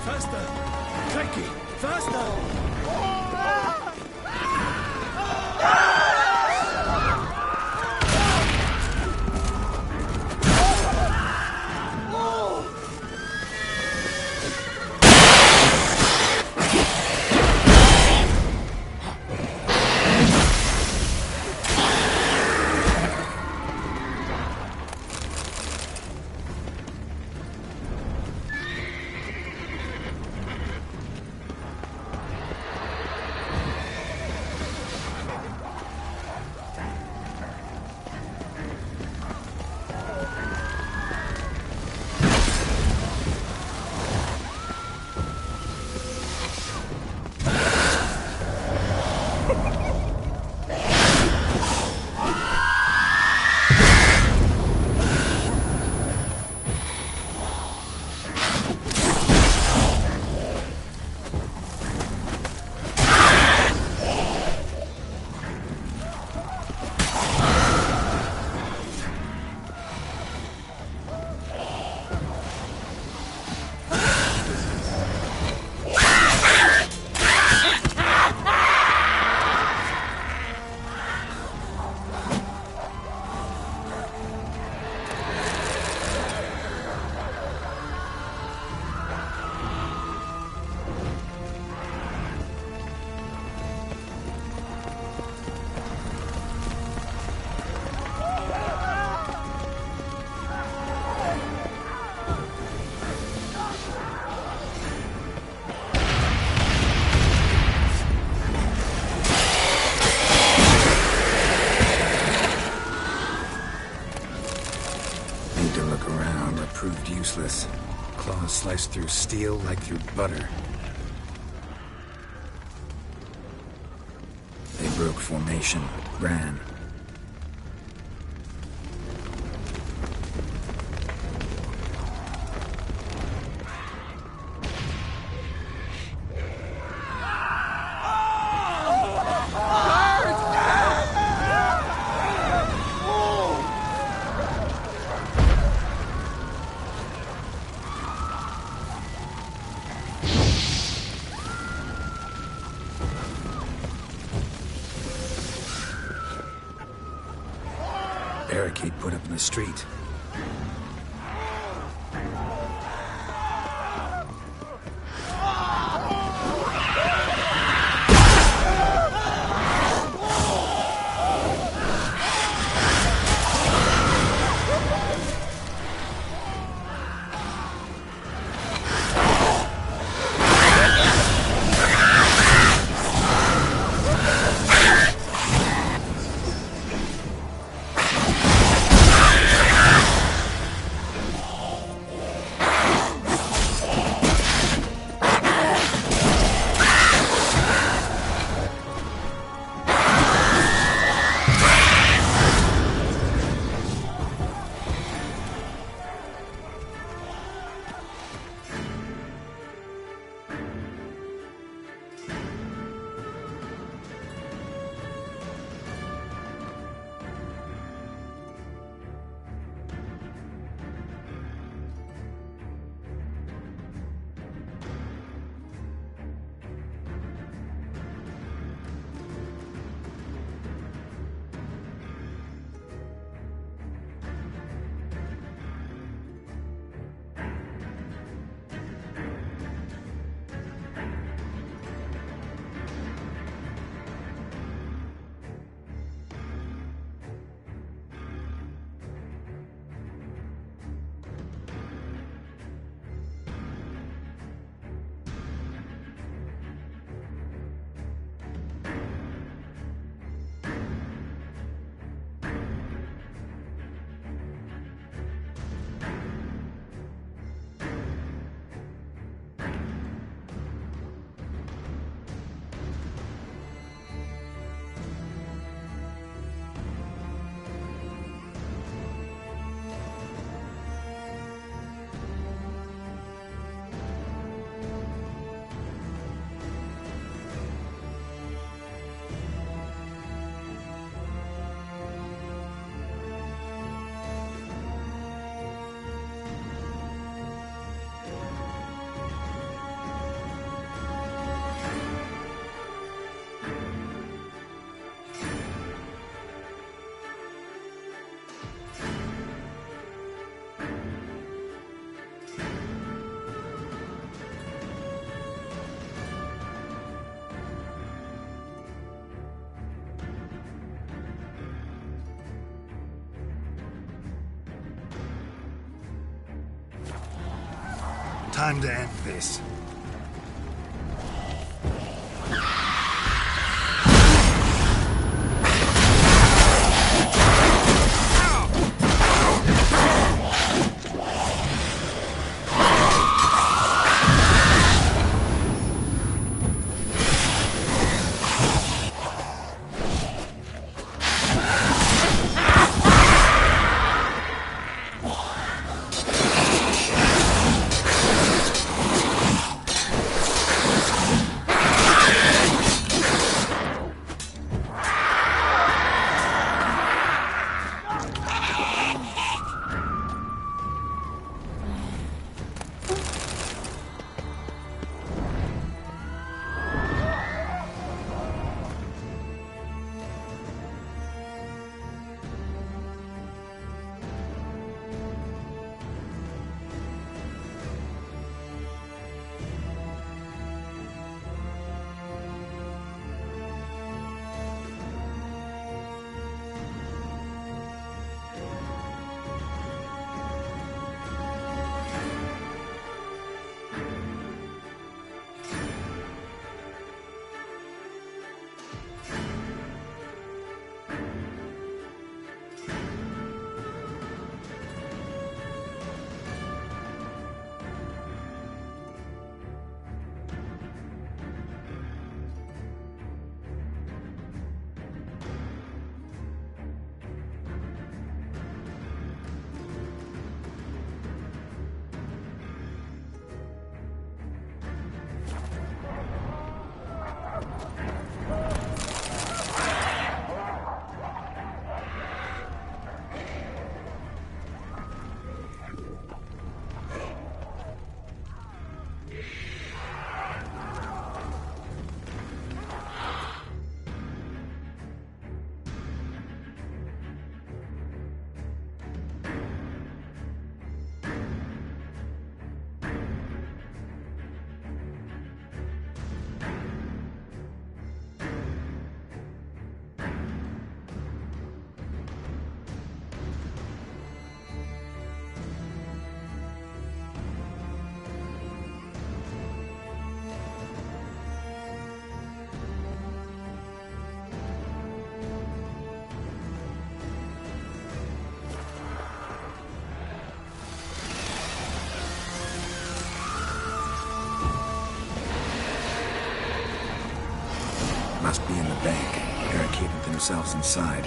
Faster! Jackie! Faster! Proved useless. Claws sliced through steel like through butter. They broke formation, ran. Barricade put up in the street. Time to end this. Must be in the bank, barricaded themselves inside.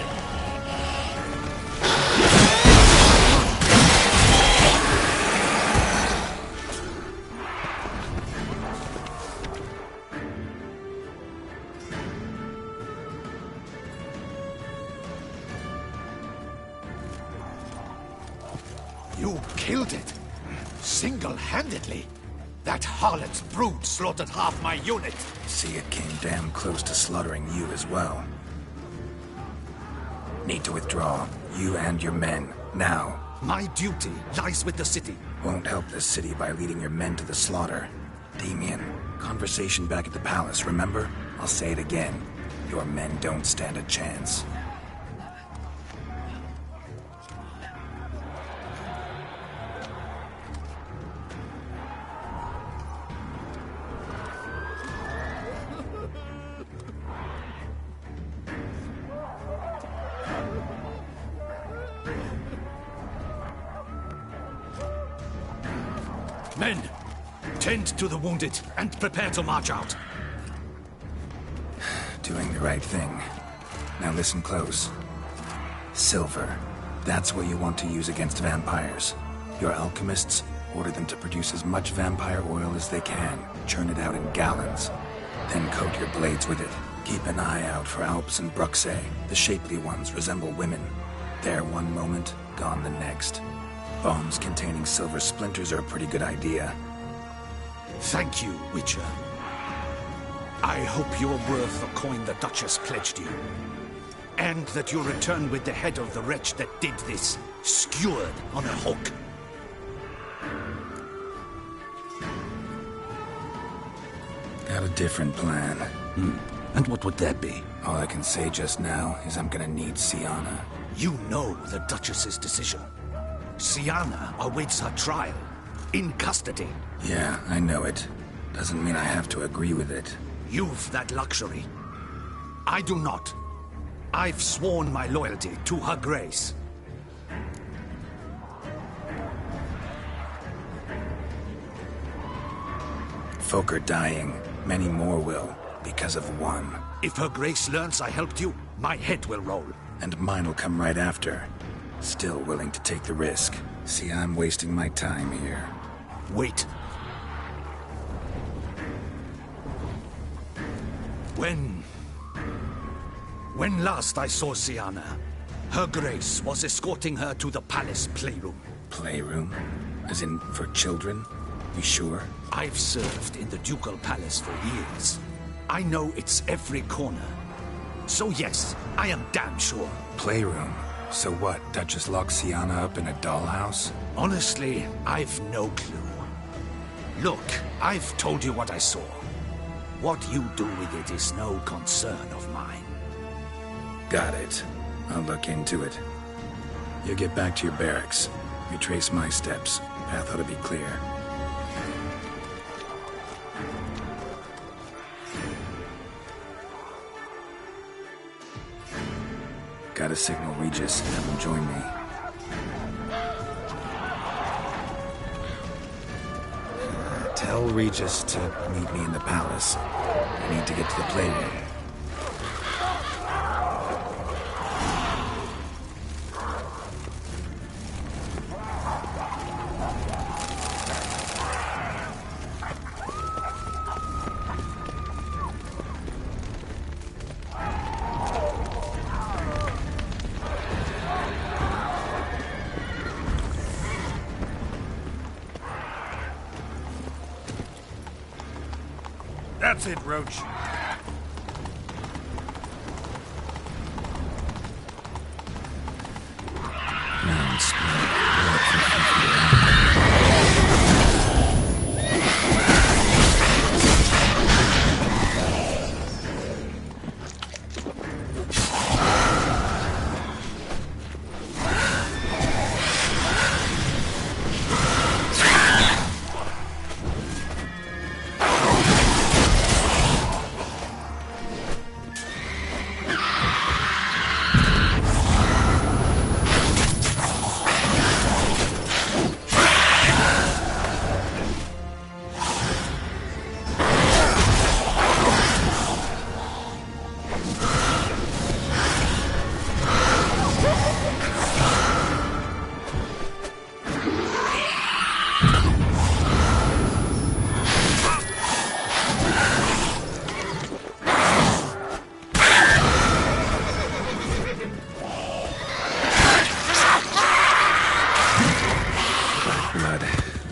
You killed it! Single-handedly! That harlot's brood slaughtered half my unit! See, it came damn close to slaughtering you as well. Need to withdraw. You and your men. Now. My duty lies with the city. Won't help the city by leading your men to the slaughter. Damien, conversation back at the palace, remember? I'll say it again. Your men don't stand a chance. Men, tend to the wounded and prepare to march out. Doing the right thing. Now listen close. Silver. That's what you want to use against vampires. Your alchemists, order them to produce as much vampire oil as they can. Churn it out in gallons. Then coat your blades with it. Keep an eye out for Alps and Bruxae. The shapely ones resemble women. There one moment, gone the next. Bombs containing silver splinters are a pretty good idea. Thank you, Witcher. I hope you're worth the coin the Duchess pledged you. And that you'll return with the head of the wretch that did this, skewered on a hook. Got a different plan. And what would that be? All I can say just now is I'm gonna need Syanna. You know the Duchess's decision. Syanna awaits her trial. in custody. Yeah, I know it. Doesn't mean I have to agree with it. You've that luxury. I do not. I've sworn my loyalty to Her Grace. Folk are dying. Many more will, because of one. If Her Grace learns I helped you, my head will roll. And mine will come right after. Still willing to take the risk. See, I'm wasting my time here. Wait. When last I saw Syanna, Her Grace was escorting her to the palace playroom. Playroom? As in, for children? You sure? I've served in the Ducal Palace for years. I know its every corner. So yes, I am damn sure. Playroom? So what, Duchess locked Syanna up in a dollhouse? Honestly, I've no clue. Look, I've told you what I saw. What you do with it is no concern of mine. Got it. I'll look into it. You get back to your barracks. Retrace my steps. Path ought to be clear. Gotta signal Regis, have him join me. Tell Regis to meet me in the palace. I need to get to the playroom. That's it, Roach. Round split.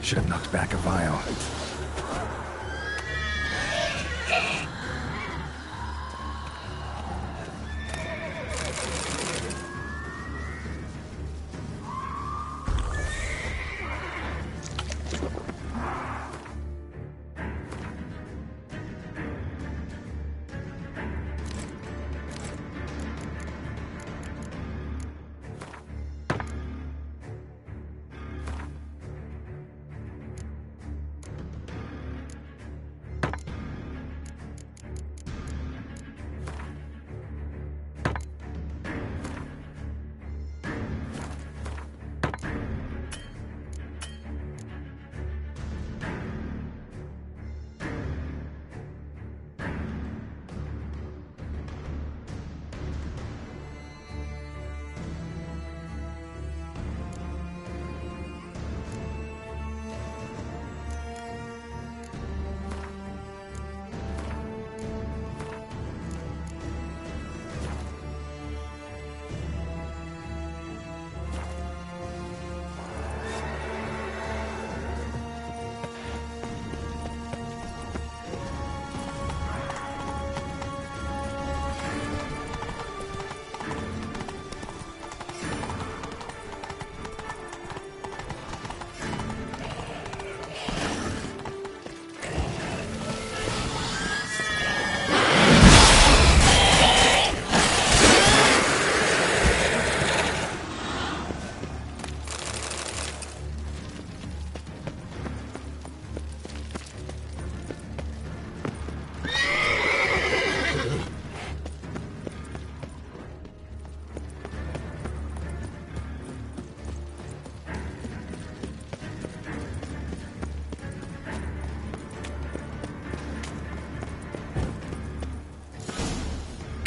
Should have knocked back a vial.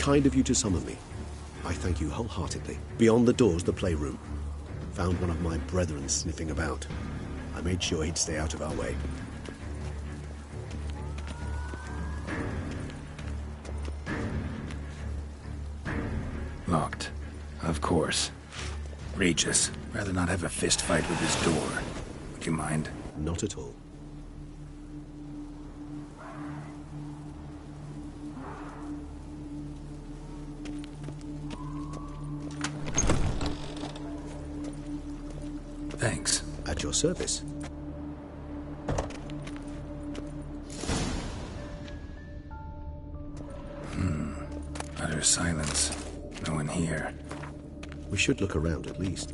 Kind of you to summon me. I thank you wholeheartedly. Beyond the doors, the playroom. Found one of my brethren sniffing about. I made sure he'd stay out of our way. Locked. Of course. Regis, rather not have a fist fight with this door. Would you mind? Not at all. Thanks. At your service. Utter silence. No one here. We should look around at least.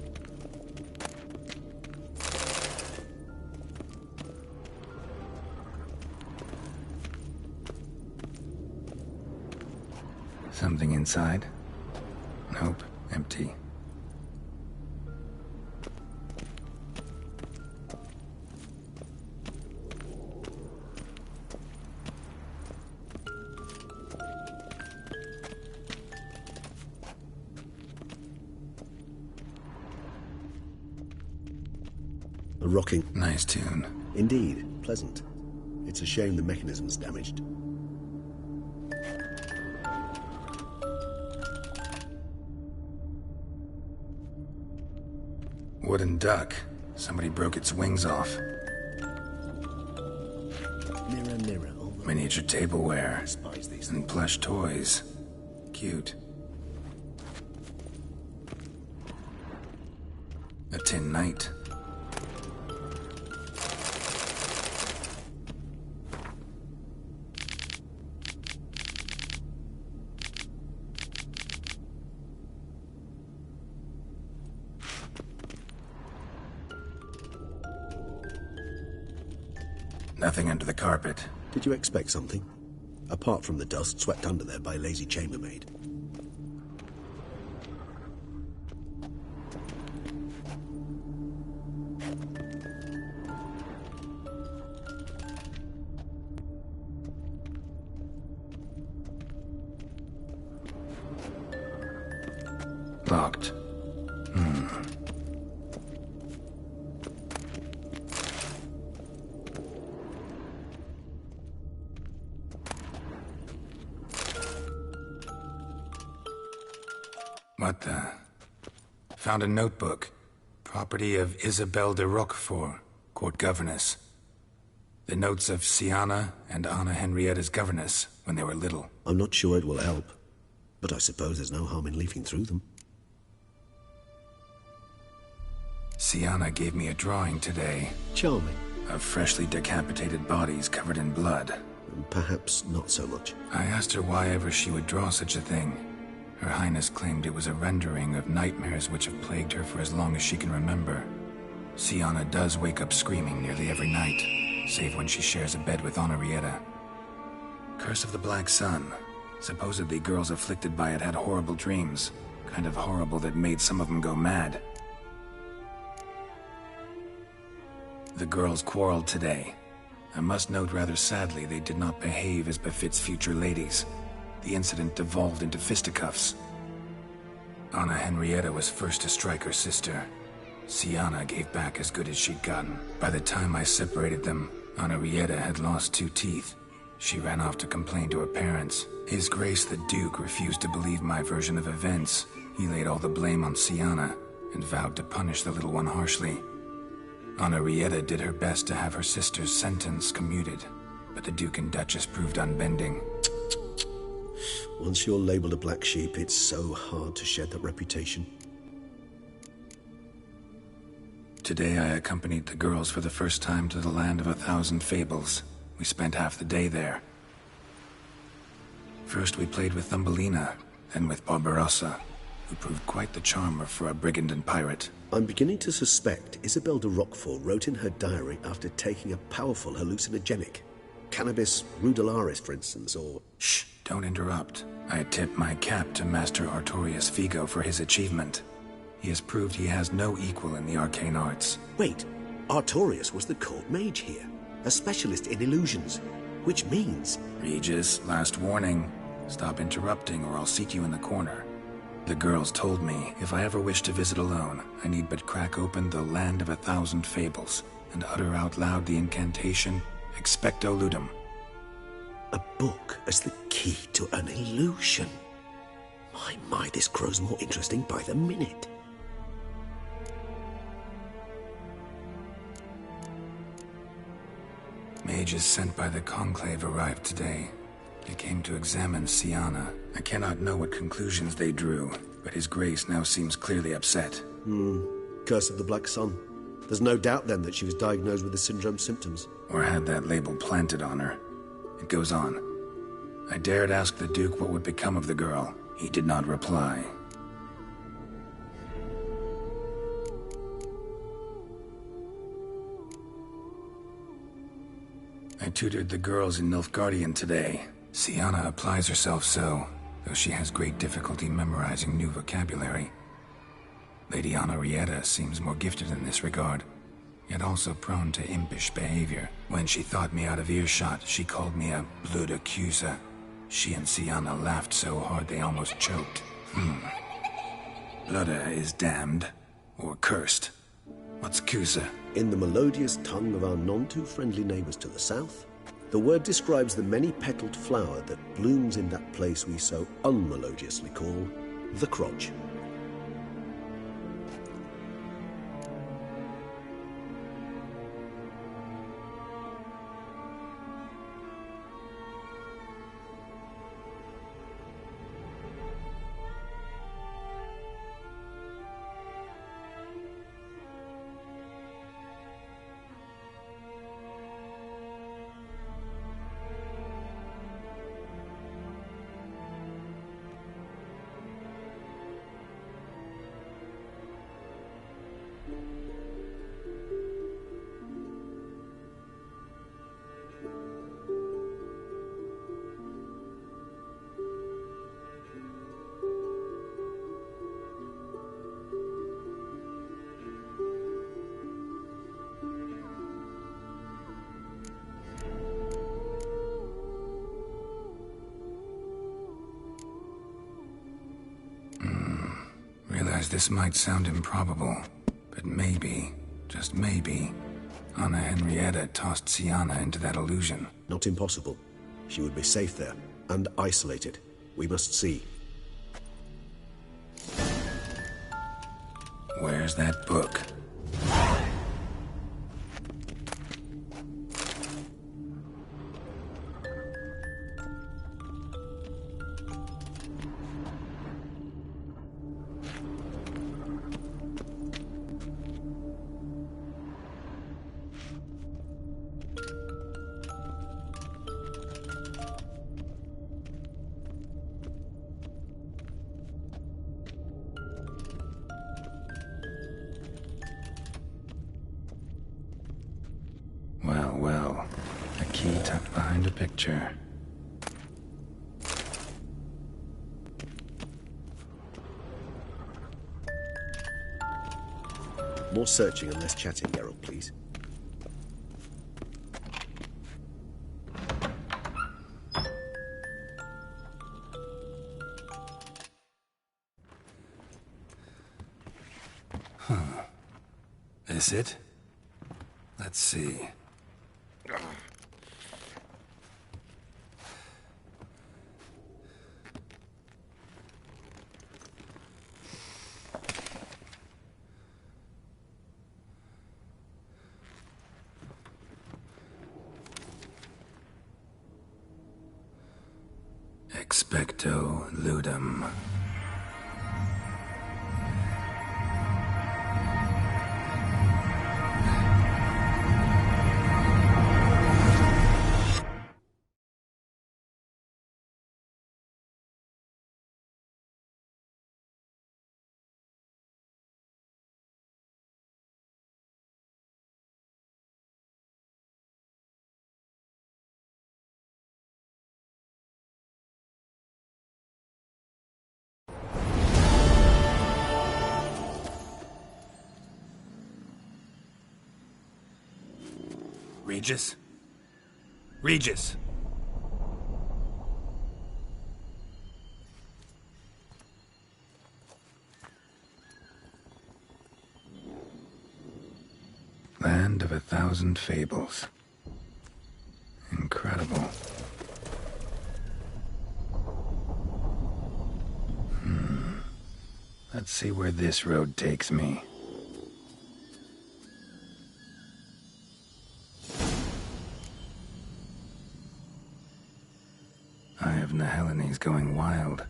Something inside? Nope. Empty. A rocking. Nice tune. Indeed. Pleasant. It's a shame the mechanism's damaged. Wooden duck. Somebody broke its wings off. Mirror, mirror on the Miniature tableware. despise these And things. plush toys. Cute. A tin knight. Nothing under the carpet. Did you expect something? Apart from the dust swept under there by lazy chambermaid. Locked. What the? Found a notebook. Property of Isabelle de Roquefort, court governess. The notes of Siana and Anna Henrietta's governess when they were little. I'm not sure it will help, but I suppose there's no harm in leafing through them. Siana gave me a drawing today Charming. of freshly decapitated bodies covered in blood. Perhaps not so much. I asked her why ever she would draw such a thing. Her Highness claimed it was a rendering of nightmares which have plagued her for as long as she can remember. Siana does wake up screaming nearly every night, save when she shares a bed with Henrietta. Curse of the Black Sun. Supposedly girls afflicted by it had horrible dreams. Kind of horrible that made some of them go mad. The girls quarreled today. I must note rather sadly they did not behave as befits future ladies. The incident devolved into fisticuffs. Anna Henrietta was first to strike her sister. Siana gave back as good as she'd gotten. By the time I separated them, Henrietta had lost 2 teeth. She ran off to complain to her parents. His Grace the Duke refused to believe my version of events. He laid all the blame on Siana and vowed to punish the little one harshly. Henrietta did her best to have her sister's sentence commuted, but the Duke and Duchess proved unbending. Once you're labeled a black sheep, it's so hard to shed that reputation. Today I accompanied the girls for the first time to the land of 1,000 fables. We spent half the day there. First we played with Thumbelina, then with Barbarossa, who proved quite the charmer for a brigand and pirate. I'm beginning to suspect Isabelle de Roquefort wrote in her diary after taking a powerful hallucinogenic. Cannabis rudelaris, for instance, or... Shh, don't interrupt. I tip my cap to Master Artorius Figo for his achievement. He has proved he has no equal in the arcane arts. Wait, Artorius was the court mage here, a specialist in illusions, which means... Regis, last warning. Stop interrupting or I'll seat you in the corner. The girls told me if I ever wish to visit alone, I need but crack open the Land of 1,000 Fables and utter out loud the incantation, Expecto Ludum. A book as the key to an illusion. My, this grows more interesting by the minute. Mages sent by the Conclave arrived today. They came to examine Siana. I cannot know what conclusions they drew, but His Grace now seems clearly upset. Curse of the Black Sun. There's no doubt then that she was diagnosed with the syndrome symptoms. Or had that label planted on her. It goes on. I dared ask the Duke what would become of the girl. He did not reply. I tutored the girls in Nilfgaardian today. Siana applies herself so, though she has great difficulty memorizing new vocabulary. Lady Anarietta seems more gifted in this regard, yet also prone to impish behavior. When she thought me out of earshot, she called me a blood accuser. She and Siana laughed so hard they almost choked. Blooda is damned, or cursed. What's Cusa? In the melodious tongue of our none-too-friendly neighbors to the south, the word describes the many-petaled flower that blooms in that place we so unmelodiously call the crotch. This might sound improbable, but maybe, just maybe, Anna Henrietta tossed Siana into that illusion. Not impossible. She would be safe there, and isolated. We must see. Where's that book? Well, a key tucked behind a picture. More searching and less chatting, Geralt, please. This it? Let's see. Expecto Ludum. Regis? Regis! Land of 1,000 fables. Incredible. Let's see where this road takes me. Eye of Nehelines going wild.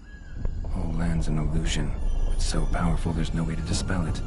Whole land's an illusion. It's so powerful there's no way to dispel it.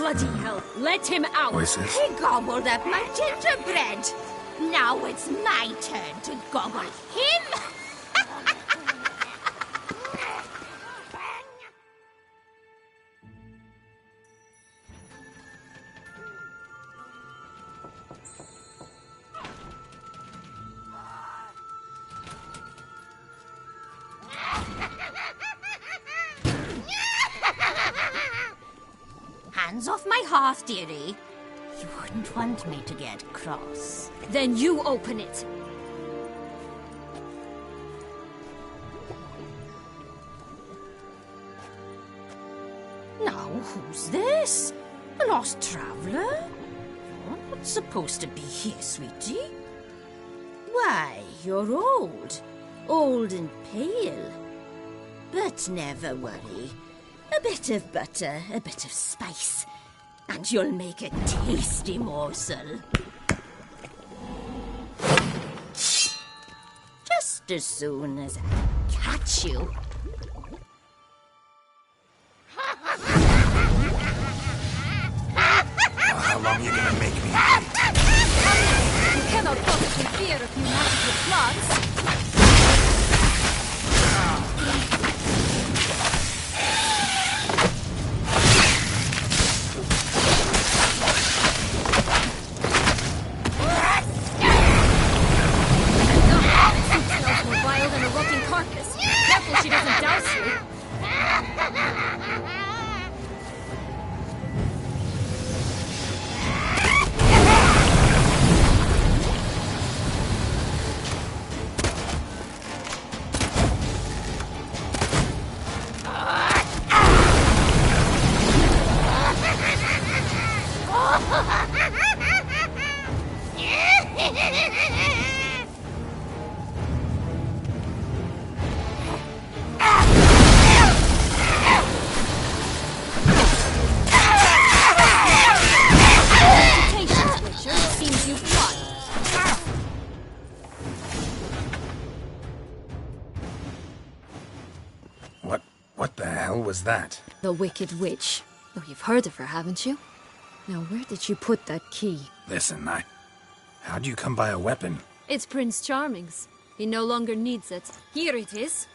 Bloody hell! Let him out! Voices? He gobbled up my gingerbread. Now it's my turn to goggle him. Hands off my hearth, dearie. You wouldn't want me to get cross. Then you open it. Now, who's this? A lost traveler? You're not supposed to be here, sweetie. Why, you're old. Old and pale. But never worry. A bit of butter, a bit of spice, and you'll make a tasty morsel. Just as soon as I catch you. Well, how long are you gonna make me? You cannot possibly fear a few magical plots. More vile than a rotting carcass. Careful she doesn't douse you. What the hell was that? The Wicked Witch. Oh, you've heard of her, haven't you? Now, where did you put that key? Listen, how'd you come by a weapon? It's Prince Charming's. He no longer needs it. Here it is.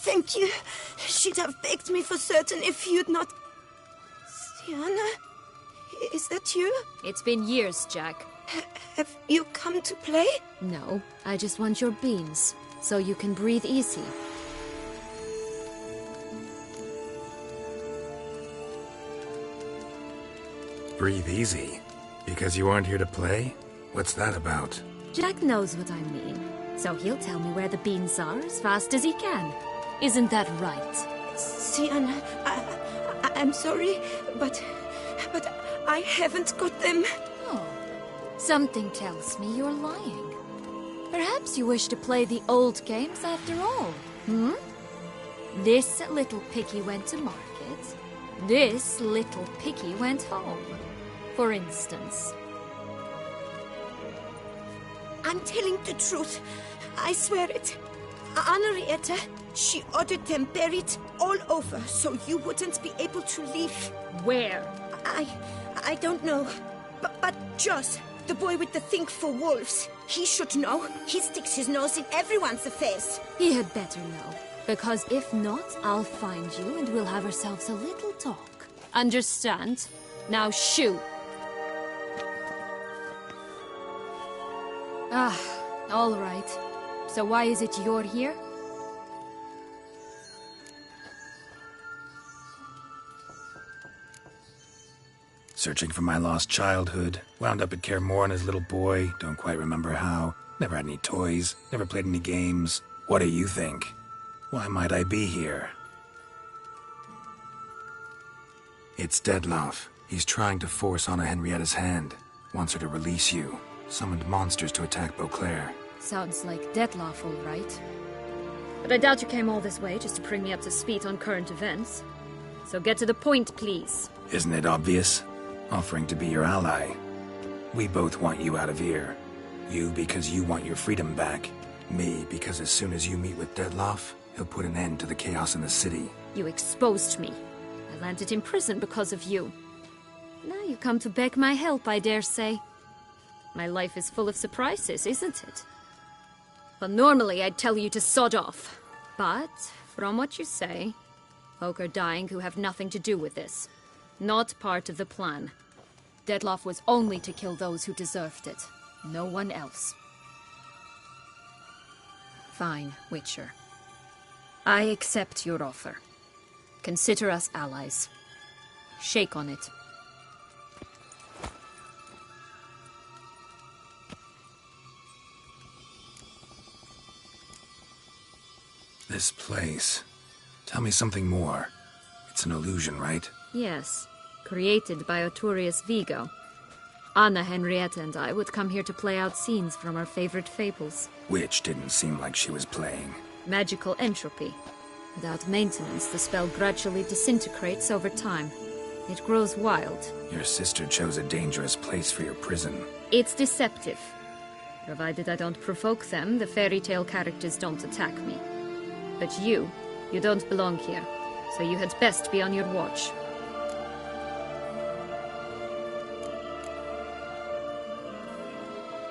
Thank you. She'd have begged me for certain if you'd not... Sienna? Is that you? It's been years, Jack. Have you come to play? No, I just want your beans, so you can breathe easy. Breathe easy? Because you aren't here to play? What's that about? Jack knows what I mean, so he'll tell me where the beans are as fast as he can. Isn't that right? Sienna, I'm sorry, but I haven't got them. Oh, something tells me you're lying. Perhaps you wish to play the old games after all, hmm? This little piggy went to market. This little piggy went home, for instance. I'm telling the truth. I swear it. Henrietta, she ordered them buried all over so you wouldn't be able to leave. Where? I don't know. But Joss, the boy with the thing for wolves, he should know. He sticks his nose in everyone's affairs. He had better know. Because if not, I'll find you and we'll have ourselves a little talk. Understand? Now shoo! Ah, all right. So why is it you're here? Searching for my lost childhood. Wound up at Kaer Morhen as a little boy. Don't quite remember how. Never had any toys. Never played any games. What do you think? Why might I be here? It's Dettlaff. He's trying to force Anna Henrietta's hand. Wants her to release you. Summoned monsters to attack Beauclair. Sounds like Dettlaff, all right. But I doubt you came all this way just to bring me up to speed on current events. So get to the point, please. Isn't it obvious? Offering to be your ally. We both want you out of here. You because you want your freedom back. Me because as soon as you meet with Dettlaff, he'll put an end to the chaos in the city. You exposed me. I landed in prison because of you. Now you come to beg my help, I dare say. My life is full of surprises, isn't it? Well, normally I'd tell you to sod off. But, from what you say, folk are dying who have nothing to do with this. Not part of the plan. Dettlaff was only to kill those who deserved it. No one else. Fine, Witcher. I accept your offer. Consider us allies. Shake on it. This place. Tell me something more. It's an illusion, right? Yes. Created by Arturius Vigo. Anna, Henrietta, and I would come here to play out scenes from our favorite fables. Which didn't seem like she was playing. Magical entropy. Without maintenance, the spell gradually disintegrates over time. It grows wild. Your sister chose a dangerous place for your prison. It's deceptive. Provided I don't provoke them, the fairy tale characters don't attack me. But you don't belong here, so you had best be on your watch.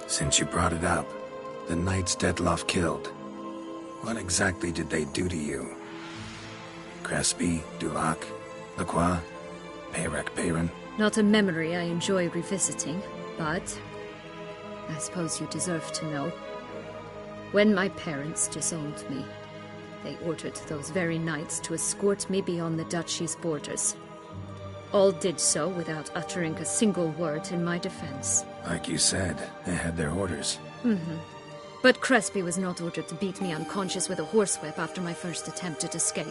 Since you brought it up, the knights Dettlaff killed. What exactly did they do to you? Crespi, Dulac, Lacroix, Peyrac Peyran? Not a memory I enjoy revisiting, but I suppose you deserve to know. When my parents disowned me, they ordered those very knights to escort me beyond the duchy's borders. All did so without uttering a single word in my defense. Like you said, they had their orders. But Crespi was not ordered to beat me unconscious with a horsewhip after my first attempt at escape.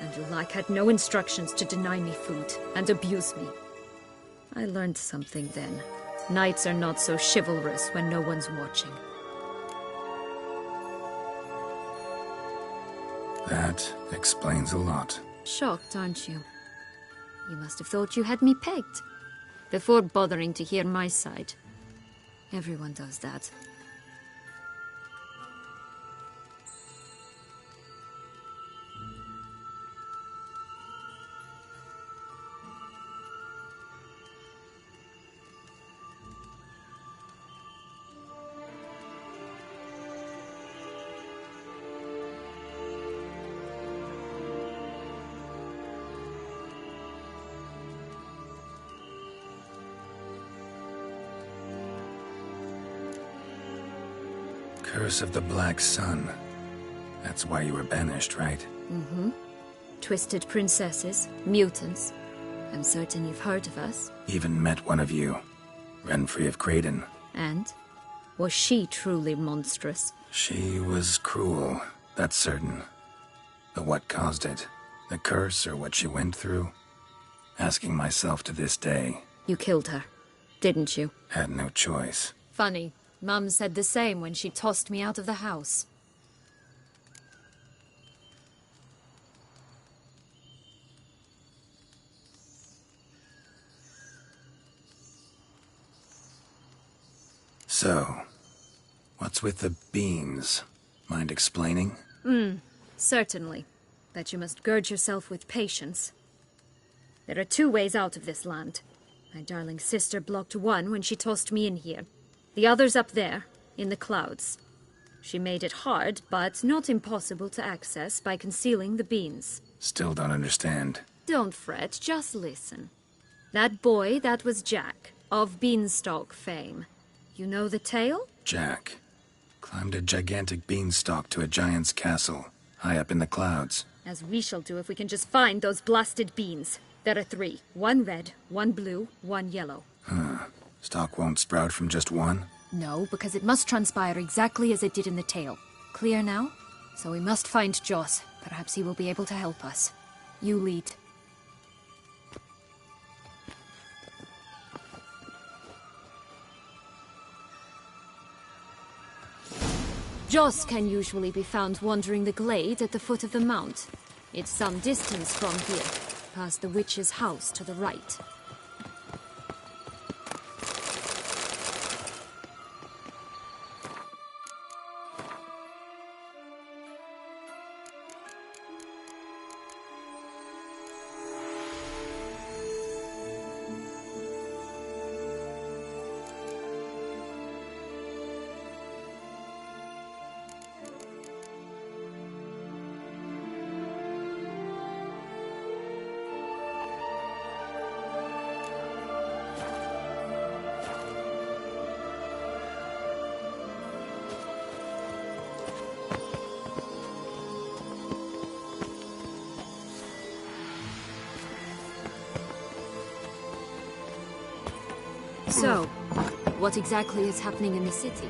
And Dulac had no instructions to deny me food and abuse me. I learned something then. Knights are not so chivalrous when no one's watching. That explains a lot. Shocked, aren't you? You must have thought you had me pegged. Before bothering to hear my side. Everyone does that. Curse of the Black Sun. That's why you were banished, right? Twisted princesses, mutants. I'm certain you've heard of us. Even met one of you. Renfri of Craden. And? Was she truly monstrous? She was cruel, that's certain. But what caused it? The curse or what she went through? Asking myself to this day. You killed her, didn't you? Had no choice. Funny. Mum said the same when she tossed me out of the house. So, what's with the beans? Mind explaining? Certainly. But you must gird yourself with patience. There are two ways out of this land. My darling sister blocked one when she tossed me in here. The other's up there, in the clouds. She made it hard, but not impossible to access by concealing the beans. Still don't understand. Don't fret, just listen. That boy, that was Jack, of Beanstalk fame. You know the tale? Jack climbed a gigantic beanstalk to a giant's castle, high up in the clouds. As we shall do if we can just find those blasted beans. There are 3. 1 red, 1 blue, 1 yellow. Stalk won't sprout from just one? No, because it must transpire exactly as it did in the tale. Clear now? So we must find Joss. Perhaps he will be able to help us. You lead. Joss can usually be found wandering the glade at the foot of the mount. It's some distance from here, past the witch's house to the right. So, what exactly is happening in the city?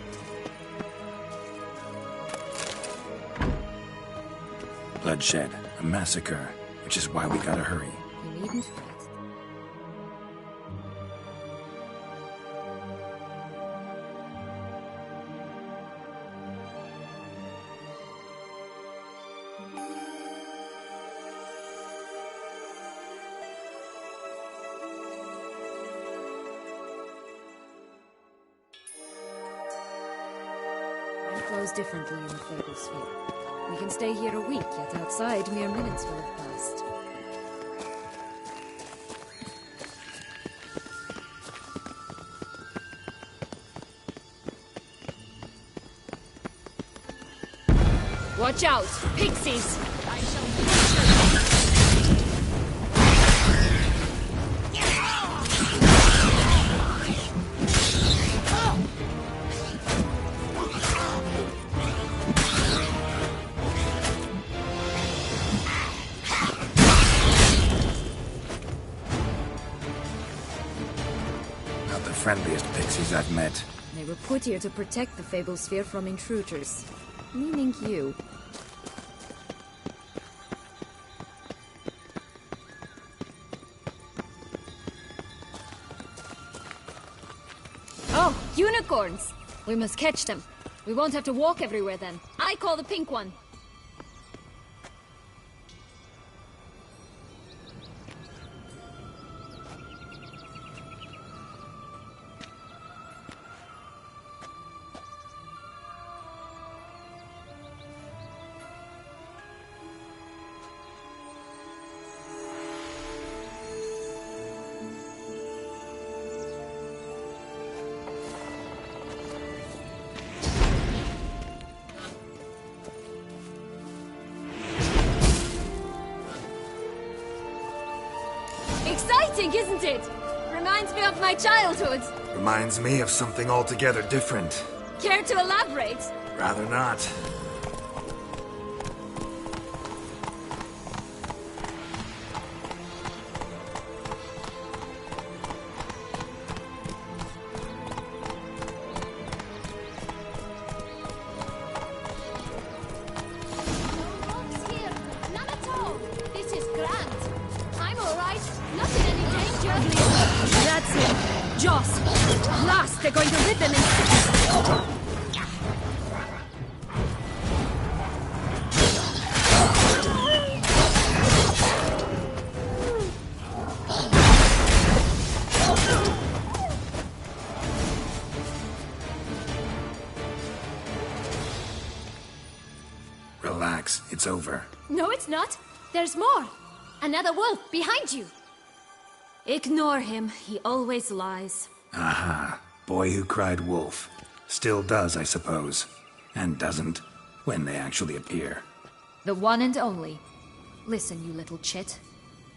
Bloodshed, a massacre, which is why we gotta hurry. You needn't fret. It flows differently in the Fable Sphere. We can stay here a week, yet outside mere minutes will have passed. Watch out! Pixies! I shall Not the friendliest pixies I've met. They were put here to protect the Fable Sphere from intruders. Meaning you. Oh, unicorns! We must catch them. We won't have to walk everywhere then. I call the pink one. Exciting, isn't it? Reminds me of my childhood. Reminds me of something altogether different. Care to elaborate? Rather not. Here. None at all. This is grand. I'm all right. Not in any danger. That's it. Joss. Last, they're going to rip him in. Relax, it's over. No, it's not. There's more. Another wolf behind you. Ignore him. He always lies. Aha. Boy who cried wolf. Still does, I suppose. And doesn't, when they actually appear. The one and only. Listen, you little chit.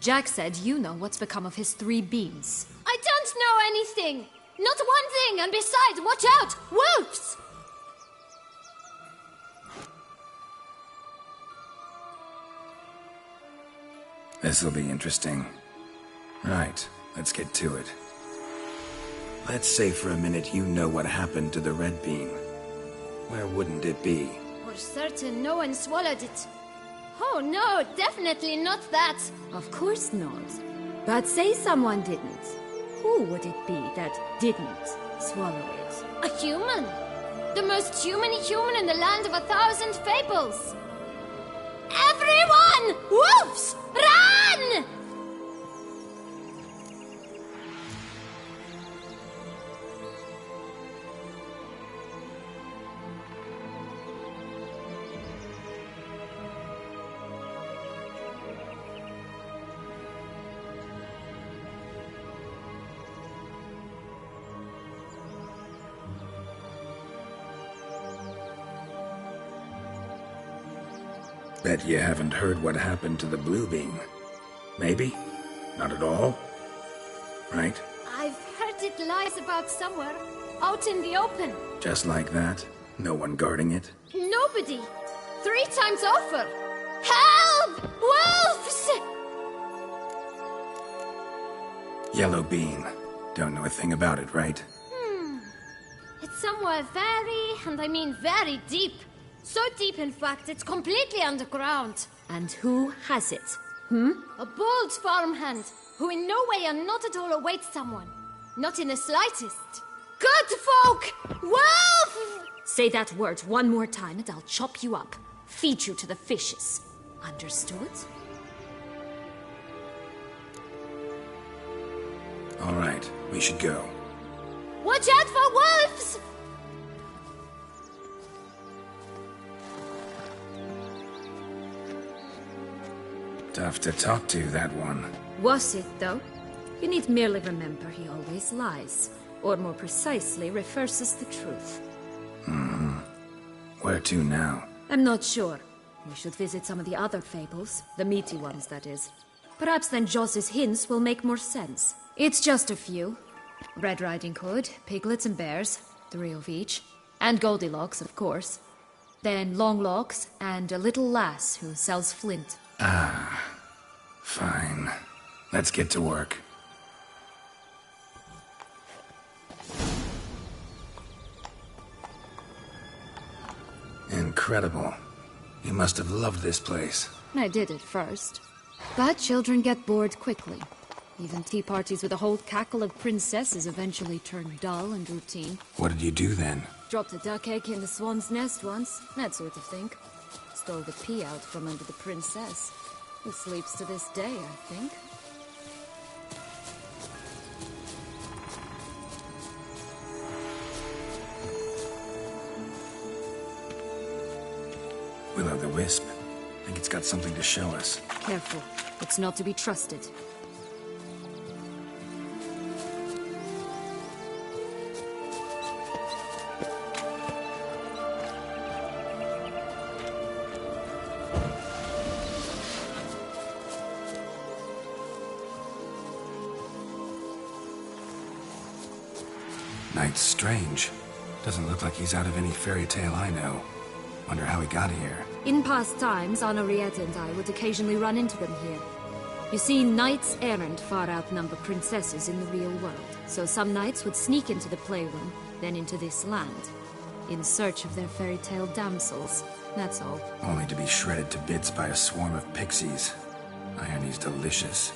Jack said you know what's become of his 3 beans. I don't know anything! Not one thing, and besides, watch out! Wolves! This'll be interesting. Right, let's get to it. Let's say for a minute you know what happened to the red bean. Where wouldn't it be? For certain, no one swallowed it. Oh no, definitely not that. Of course not. But say someone didn't. Who would it be that didn't swallow it? A human. The most humany human in the land of 1,000 fables. Everyone! Wolves! Run! Bet you haven't heard what happened to the blue bean. Maybe? Not at all? Right? I've heard it lies about somewhere. Out in the open. Just like that? No one guarding it? Nobody. 3 times over. Help! Wolves! Yellow bean. Don't know a thing about it, right? It's somewhere very, and I mean very deep. So deep, in fact, it's completely underground. And who has it? A bold farmhand, who in no way and not at all awaits someone. Not in the slightest. Good folk! Wolf! Say that word one more time and I'll chop you up. Feed you to the fishes. Understood? All right, we should go. Watch out for wolves! Tough to talk to, that one. Was it, though? You need merely remember he always lies. Or more precisely, reverses the truth. Where to now? I'm not sure. We should visit some of the other fables. The meaty ones, that is. Perhaps then Joss's hints will make more sense. It's just a few. Red Riding Hood, piglets and bears, 3 of each. And Goldilocks, of course. Then Longlocks, and a little lass who sells flint. Fine. Let's get to work. Incredible. You must have loved this place. I did at first. But children get bored quickly. Even tea parties with a whole cackle of princesses eventually turn dull and routine. What did you do then? Dropped a duck egg in the swan's nest once, that sort of thing. Stole the pea out from under the princess. Who sleeps to this day, I think. Will-o'-the-wisp. Think it's got something to show us. Careful. It's not to be trusted. Knight's strange. Doesn't look like he's out of any fairy tale I know. Wonder how he got here. In past times, Henriette and I would occasionally run into them here. You see, knights errant far outnumber princesses in the real world. So some knights would sneak into the playroom, then into this land, in search of their fairy tale damsels. That's all. Only to be shredded to bits by a swarm of pixies. Irony's delicious.